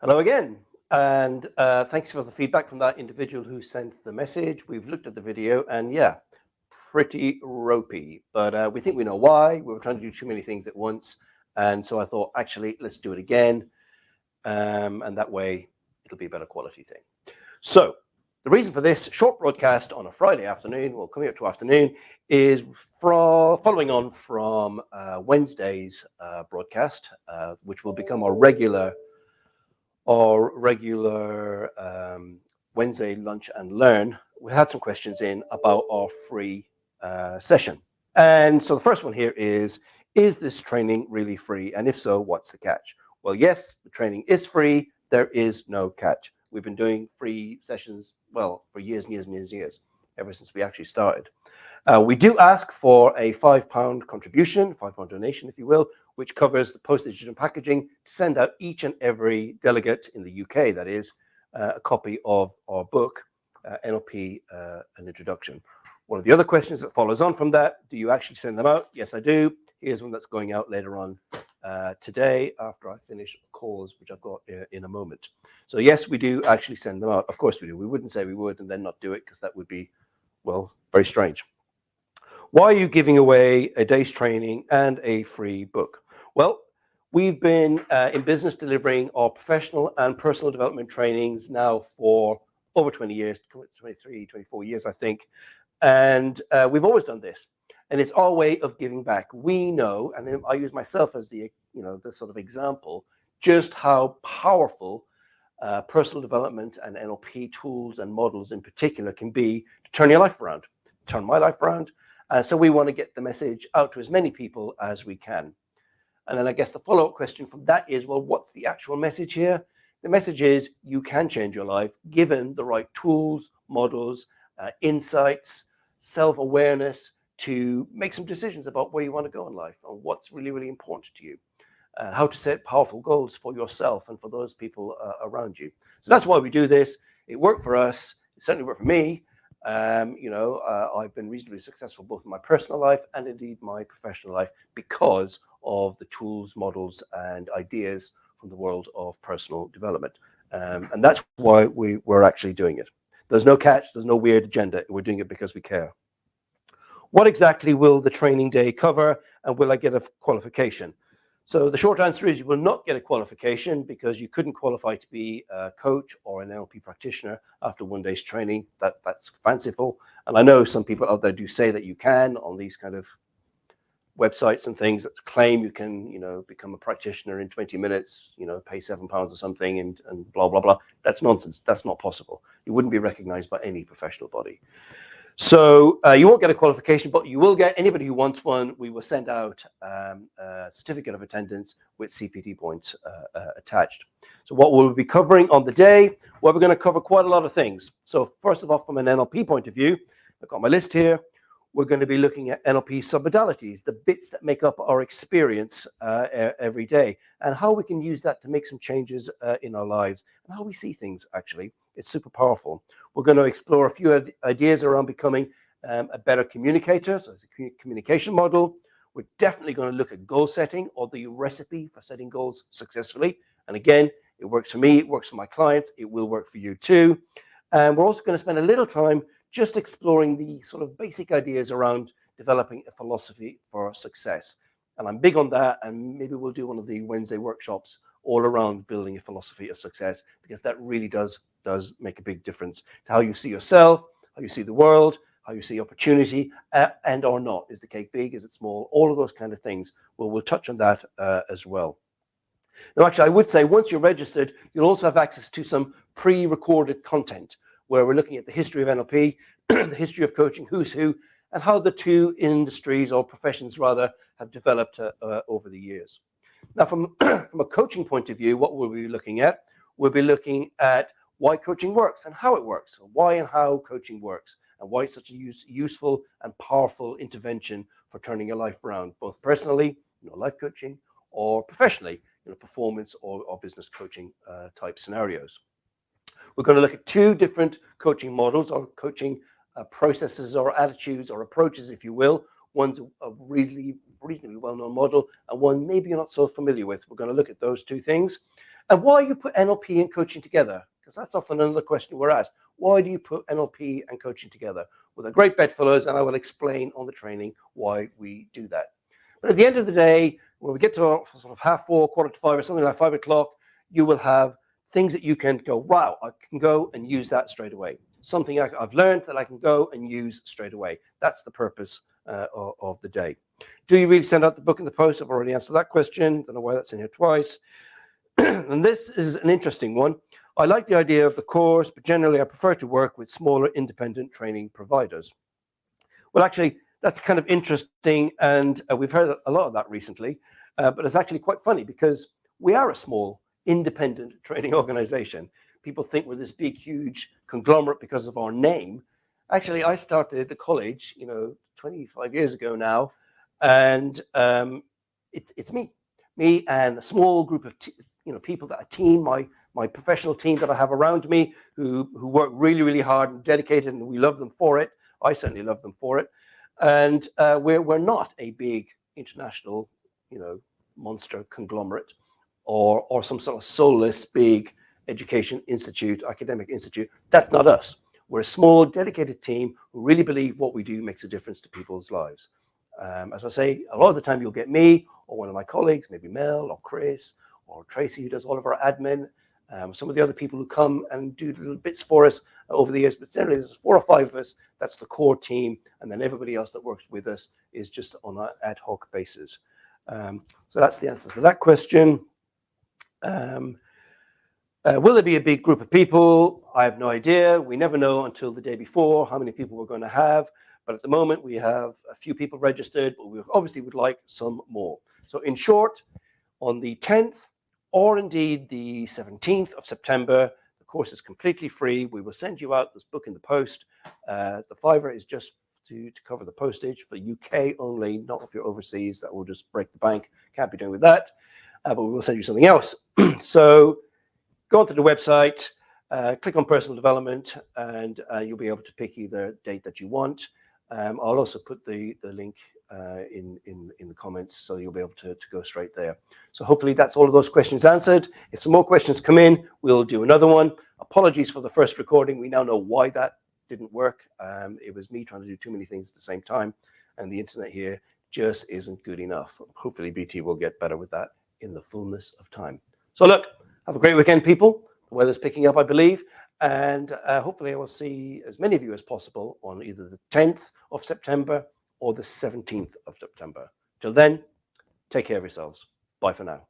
Hello again, and thanks for the feedback from that individual who sent the message. We've looked at the video, and yeah, pretty ropey, but we think we know why. We were trying to do too many things at once, and so I thought, actually, let's do it again, and that way it'll be a better quality thing. So the reason for this short broadcast on a Friday afternoon, well, coming up to afternoon, is following on from Wednesday's broadcast, which will become our regular Wednesday lunch and learn. We had some questions in about our free session. And so the first one here is this training really free? And if so, what's the catch? Well, yes, the training is free. There is no catch. We've been doing free sessions, well, for years and years and years and years, ever since we actually started. We do ask for a £5 contribution, £5 donation, if you will, which covers the postage and packaging to send out each and every delegate in the UK, that is, a copy of our book, NLP, An Introduction. One of the other questions that follows on from that, do you actually send them out? Yes, I do. Here's one that's going out later on today after I finish calls, which I've got in a moment. So yes, we do actually send them out. Of course we do. We wouldn't say we would and then not do it, because that would be, well, very strange. Why are you giving away a day's training and a free book? Well, we've been in business delivering our professional and personal development trainings now for over 20 years, 23, 24 years, I think. And we've always done this. And it's our way of giving back. We know, and I use myself as the sort of example, just how powerful personal development and NLP tools and models in particular can be to turn your life around, turn my life around. So we want to get the message out to as many people as we can. And then I guess the follow-up question from that is, well, what's the actual message here? The message is you can change your life given the right tools, models, insights, self-awareness to make some decisions about where you want to go in life and what's really, really important to you. How to set powerful goals for yourself and for those people around you. So that's why we do this. It worked for us. It certainly worked for me. I've been reasonably successful both in my personal life and indeed my professional life because of the tools, models, and ideas from the world of personal development. And that's why we're actually doing it. There's no catch, there's no weird agenda. We're doing it because we care. What exactly will the training day cover, and will I get a qualification? So the short answer is you will not get a qualification because you couldn't qualify to be a coach or an NLP practitioner after one day's training. That's fanciful. And I know some people out there do say that you can on these kind of websites and things that claim you can, become a practitioner in 20 minutes, pay £7 or something and blah, blah, blah. That's nonsense. That's not possible. You wouldn't be recognized by any professional body. So you won't get a qualification, but you will get, anybody who wants one, we will send out a certificate of attendance with CPD points attached. So what we'll be covering on the day, well, we're going to cover quite a lot of things. So first of all, from an NLP point of view, I've got my list here. We're going to be looking at NLP submodalities, the bits that make up our experience every day, and how we can use that to make some changes in our lives and how we see things, actually. It's super powerful. We're going to explore a few ideas around becoming a better communicator, so it's a communication model. We're definitely going to look at goal setting, or the recipe for setting goals successfully. And again, it works for me, it works for my clients, it will work for you too. And we're also going to spend a little time just exploring the sort of basic ideas around developing a philosophy for success. And I'm big on that, and maybe we'll do one of the Wednesday workshops all around building a philosophy of success, because that really does make a big difference to how you see yourself, how you see the world, how you see opportunity, and or not. Is the cake big? Is it small? All of those kind of things. Well, we'll touch on that as well. Now, actually, I would say once you're registered, you'll also have access to some pre-recorded content where we're looking at the history of NLP, the history of coaching, who's who, and how the two industries, or professions rather, have developed over the years. Now, from a coaching point of view, what we'll be looking at, we'll be looking at why coaching works and how it works, so why and how coaching works, and why it's such a useful and powerful intervention for turning your life around, both personally, life coaching, or professionally, performance or business coaching type scenarios. We're going to look at two different coaching models, or coaching processes or attitudes or approaches, if you will. One's a reasonably well-known model, and one maybe you're not so familiar with. We're going to look at those two things. And why you put NLP and coaching together? Because that's often another question we're asked. Why do you put NLP and coaching together? Well, they're great bedfellows, and I will explain on the training why we do that. But at the end of the day, when we get to sort of 4:30, 4:45, or something like 5 o'clock, you will have things that you can go, wow, I can go and use that straight away. Something I've learned that I can go and use straight away. That's the purpose of the day. Do you really send out the book in the post? I've already answered that question. Don't know why that's in here twice. And this is an interesting one. I like the idea of the course, but generally I prefer to work with smaller independent training providers. Well, actually, that's kind of interesting, and we've heard a lot of that recently, but it's actually quite funny because we are a small independent training organization. People think we're this big, huge conglomerate because of our name. Actually, I started the college, 25 years ago now, and it's me and a small group of people that a team, my professional team that I have around me who work really, really hard and dedicated, and we love them for it. I certainly love them for it. And we're not a big international, monster conglomerate or some sort of soulless big education institute, academic institute. That's not us. We're a small, dedicated team who really believe what we do makes a difference to people's lives. As I say, a lot of the time you'll get me or one of my colleagues, maybe Mel or Chris or Tracy, who does all of our admin, some of the other people who come and do little bits for us over the years, but generally there's 4 or 5 of us. That's the core team, and then everybody else that works with us is just on an ad hoc basis. So that's the answer to that question. Will there be a big group of people? I have no idea. We never know until the day before how many people we're going to have. But at the moment, we have a few people registered, but we obviously would like some more. So in short, on the 10th or indeed the 17th of September, the course is completely free. We will send you out this book in the post. The $5 is just to cover the postage for UK only, not if you're overseas. That will just break the bank. Can't be doing with that. But we will send you something else. So go onto the website, click on personal development, and you'll be able to pick either date that you want. I'll also put the link in the comments, so you'll be able to go straight there. So hopefully that's all of those questions answered. If some more questions come in, we'll do another one. Apologies for the first recording. We now know why that didn't work. It was me trying to do too many things at the same time, and the internet here just isn't good enough. Hopefully BT will get better with that in the fullness of time. So look, have a great weekend, people. The weather's picking up, I believe. And hopefully I will see as many of you as possible on either the 10th of September or the 17th of September. Till then, take care of yourselves. Bye for now.